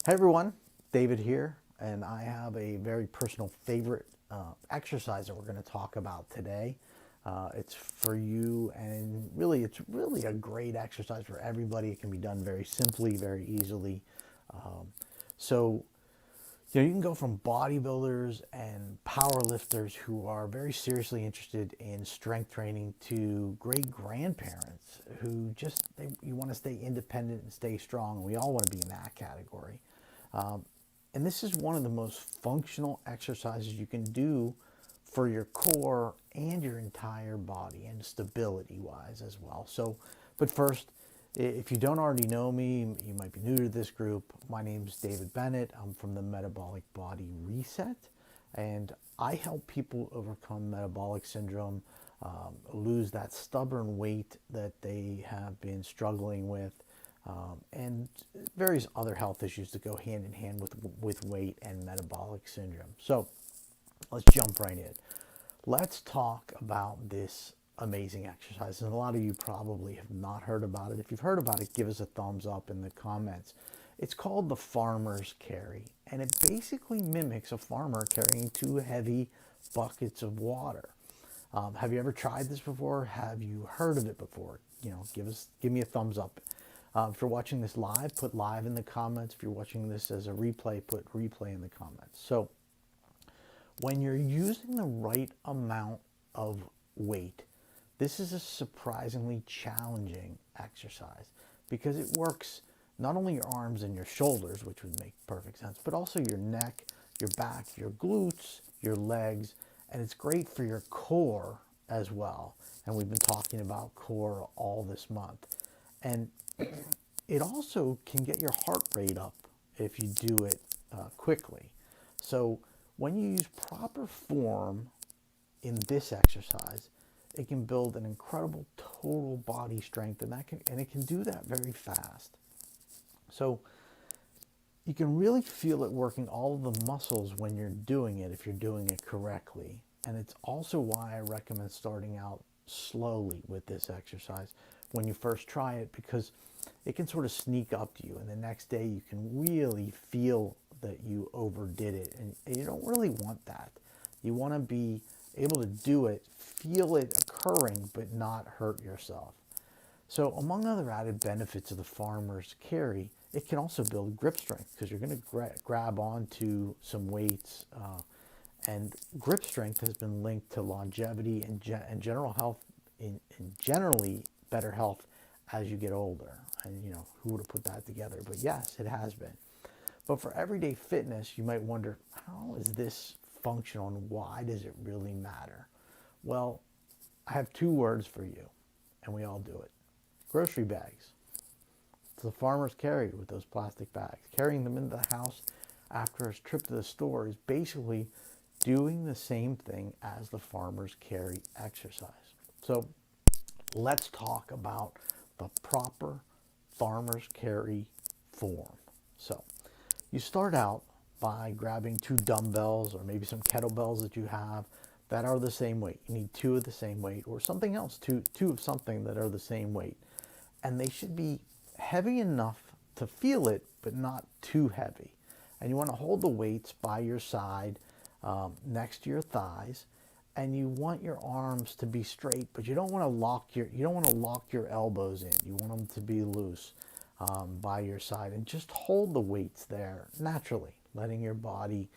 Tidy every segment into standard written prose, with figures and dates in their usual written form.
Hey everyone, David here, and I have a very personal favorite exercise that we're going to talk about today. It's for you, and it's really a great exercise for everybody. It can be done very simply, very easily. Um, so you can go from bodybuilders and power lifters who are very seriously interested in strength training to great grandparents who you want to stay independent and stay strong. We all want to be in that category. Um, and this is one of the most functional exercises you can do for your core and your entire body and stability wise as well. So, but first, if you don't already know me, you might be new to this group. My name is David Bennett. I'm from the Metabolic Body Reset, and I help people overcome metabolic syndrome, lose that stubborn weight that they have been struggling with, and various other health issues that go hand in hand with weight and metabolic syndrome. So let's jump right in. Let's talk about this amazing exercise. And a lot of you probably have not heard about it. If you've heard about it, give us a thumbs up in the comments. It's called the farmer's carry, and it basically mimics a farmer carrying two heavy buckets of water. Have you ever tried this before? Have you heard of it before? Give me a thumbs up. If you're watching this live, put live in the comments. If you're watching this as a replay, put replay in the comments. So when you're using the right amount of weight, this is a surprisingly challenging exercise because it works not only your arms and your shoulders, which would make perfect sense, but also your neck, your back, your glutes, your legs, and it's great for your core as well. And we've been talking about core all this month. And it also can get your heart rate up if you do it quickly. So when you use proper form in this exercise, it can build an incredible total body strength, and it can do that very fast. So you can really feel it working all of the muscles when you're doing it if you're doing it correctly. And it's also why I recommend starting out slowly with this exercise when you first try it, because it can sort of sneak up to you, and the next day you can really feel that you overdid it, and you don't really want that. You want to be able to do it, feel it occurring, but not hurt yourself. So among other added benefits of the farmer's carry, it can also build grip strength because you're going to grab onto some weights, and grip strength has been linked to longevity and general health, in generally better health as you get older. And who would have put that together? But yes, it has been. But for everyday fitness, you might wonder, how is this functional and why does it really matter? Well, I have two words for you, and we all do it. Grocery bags. It's the farmer's carry with those plastic bags. Carrying them into the house after a trip to the store is basically doing the same thing as the farmer's carry exercise. So let's talk about the proper farmer's carry form. So you start out by grabbing two dumbbells or maybe some kettlebells that you have that are the same weight. You need two of the same weight or something else, two of something that are the same weight. And they should be heavy enough to feel it, but not too heavy. And you want to hold the weights by your side, next to your thighs, and you want your arms to be straight, but you don't want to lock your elbows in. You want them to be loose, by your side, and just hold the weights there naturally, letting your body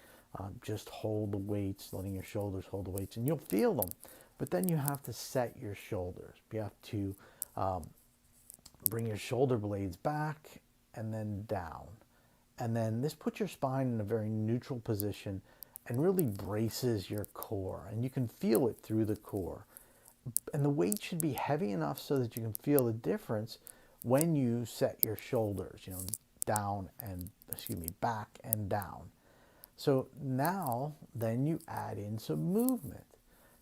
just hold the weights, letting your shoulders hold the weights, and you'll feel them. But then you have to set your shoulders. You have to bring your shoulder blades back and then down. And then this puts your spine in a very neutral position and really braces your core. And you can feel it through the core. And the weight should be heavy enough so that you can feel the difference when you set your shoulders, back and down. So now then you add in some movement.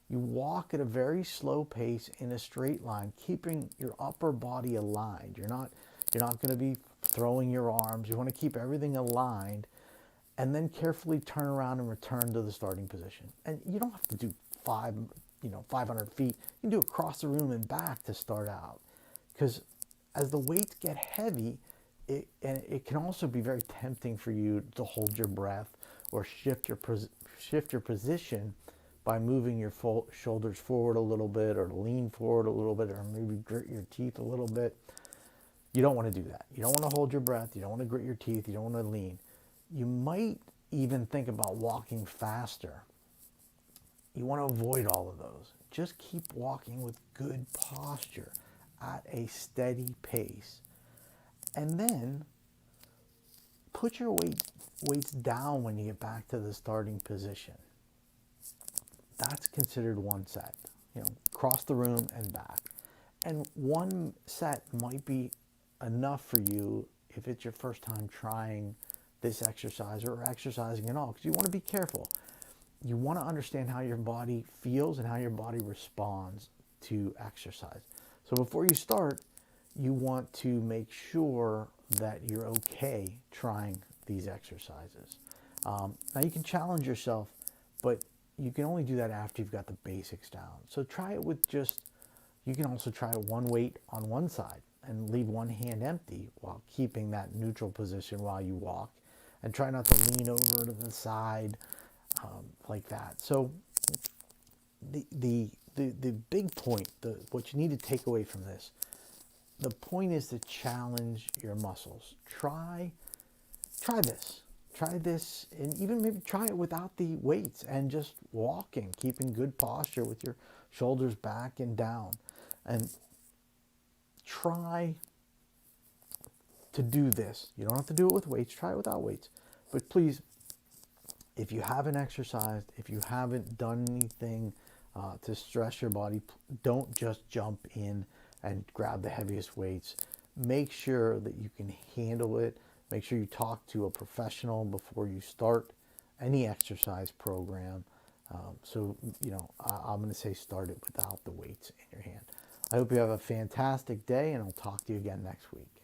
You walk at a very slow pace in a straight line, keeping your upper body aligned. You're not going to be throwing your arms. You want to keep everything aligned, and then carefully turn around and return to the starting position. And you don't have to do 500 feet. You can do across the room and back to start out, because as the weights get heavy, And it can also be very tempting for you to hold your breath or shift your position by moving your shoulders forward a little bit, or lean forward a little bit, or maybe grit your teeth a little bit. You don't want to do that. You don't want to hold your breath. You don't want to grit your teeth. You don't want to lean. You might even think about walking faster. You want to avoid all of those. Just keep walking with good posture at a steady pace. And then put your weights down when you get back to the starting position. That's considered one set. Cross the room and back. And one set might be enough for you if it's your first time trying this exercise or exercising at all, because you want to be careful. You want to understand how your body feels and how your body responds to exercise. So before you start, you want to make sure that you're okay trying these exercises. Now you can challenge yourself, but you can only do that after you've got the basics down. So try it with you can also try one weight on one side and leave one hand empty while keeping that neutral position while you walk, and try not to lean over to the side like that. So the big point, what you need to take away from this, the point is to challenge your muscles. Try this, and even maybe try it without the weights and just walking, keeping good posture with your shoulders back and down. And try to do this. You don't have to do it with weights. Try it without weights. But please, if you haven't exercised, if you haven't done anything to stress your body, don't just jump in and grab the heaviest weights. Make sure that you can handle it. Make sure you talk to a professional before you start any exercise program. I'm going to say start it without the weights in your hand. I hope you have a fantastic day, and I'll talk to you again next week.